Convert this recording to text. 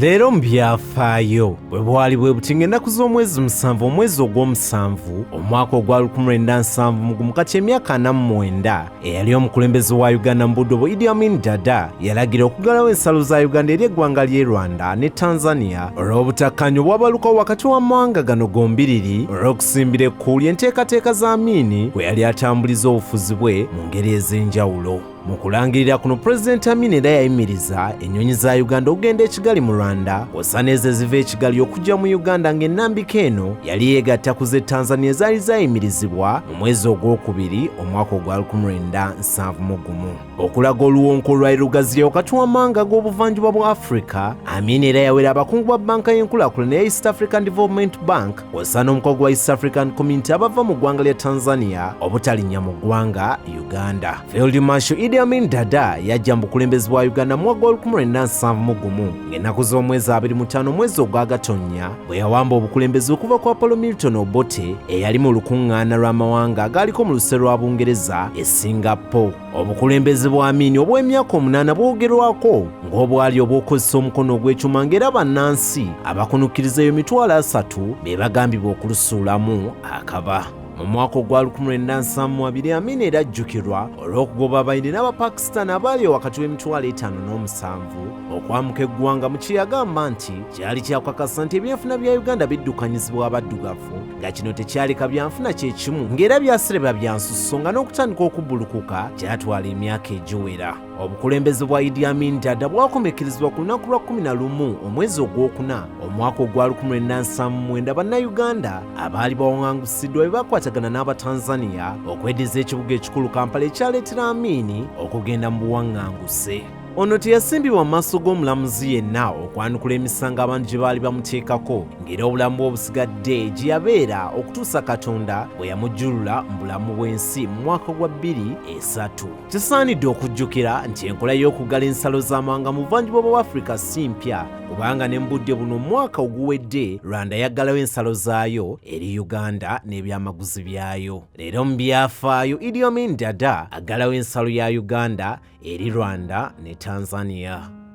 Leero mu byafaayo bwebwali bwe buti ng'ennaku z'omwezi musanvu omwezi ogw'omusanvu omwaka ogwa 1970 mu kati emyaka 49 eyali omukulembeze wa Uganda mu budde obwo Idi Amin DADA yalagira okuggalawo ensalo za Uganda eri eggwanga ly'e Rwanda ne Tanzania olw'obutakkaanya obwabalukawo wakati w'amawanga gano gombiriri olw'okusimbira ekkuuli enteekateeka za AMIN bwe yali atambuliza obufuzi bwe mu ngeri ez'enjawulo. Mu kulangirira kuno Pulezidenti Amin era yayimiriza ennyonyi za Uganda okugenda e Kigali mu Rwanda kw'ossa n'ezo eziva e Kigali okujja mu Uganda ng'ennambika eno yali yeegatta ku z'e Tanzania ezaali zaayimirizibwa mu mwezi ogwokubiri omwaka ogwa 1971. Okulaga oluwonko olwali lugaziya wakati w'amawanga g'obuvanjuba bwa Africa, Amin era yawera abakungu ba bbanka y'enkulaakulana ya East African Development Bank kw'ossa n'omukago gwa East African Community abava mu ggwanga lya Tanzania obutalinnya mu ggwanga Uganda. Field Marshal Idi Amin DADA yajja mu bukulembeze bwa Uganda mu mwaka gwa 1971 ng'ennaku z'omwezi 25 omwezi ogwa Gatonnya bwe yawamba obukulembeze okuva ku Apollo Milton Obote eyali mu lukuŋŋaana lw'amawanga agaaliko mu luse lwa Bungereza e Singapore. Obukulembeze bwa Amin obw'emyaka 8 bwogerwako ng'obwali obw'okozesa omukono ogw'ekyuma ng'era bannansi abakunukkirizayo 300 be bagambibwa okulusuulamu akaba. Mu mwaka ogwa 1972 Amin era ajjukirwa olw'okugoba abayindi n'Abapakistan abaali wakati w'57 okwamuka eggwanga mu kye yagamba nti kyali kyakakasa nti ebyenfuna bya Uganda biddukanyizibwa abaddugavu nga kino tekyaleka byanfuna kye kimu ng'era byasereba bya nsusso nga n'okutandika okubbulukuka kyatwala emyaka egiwera. Obukulembeze bwa Idi Amin DADA bwakomekerezebwa ku lunaku lwa 11 omwezi ogwokuna omwaka ogwa 1979 bannayuganda abaali bawaŋŋangusiddwa be bakwatagana n'Abatanzania okweddiza ekibuga ekikulu Kampala ekyaleetera Amin okugenda mu buwaŋŋanguse. Ono teyasimbibwa mu maaso g'omulamuzi yenna okwanukula emisango abantu gye baali bamuteekako ng'era obulamu bwe obusigadde gye yabeera okutuusa Katonda bwe yamujjulula mu bulamu bw'ensi mu mwaka gwa 2003. Kisaanidde okujjukira nti enkola y'okuggala ensalo z'amawanga mu buvanjuba bwa Africa si mpya kubanga ne mu budde buno mu mwaka oguwedde Rwanda yaggalawo ensalo zaayo eri Uganda n'ebyamaguzi byayo. Leero mu byafaayo Idi Amin DADA aggalawo ensalo ya Uganda eri Rwanda ne Tanzania.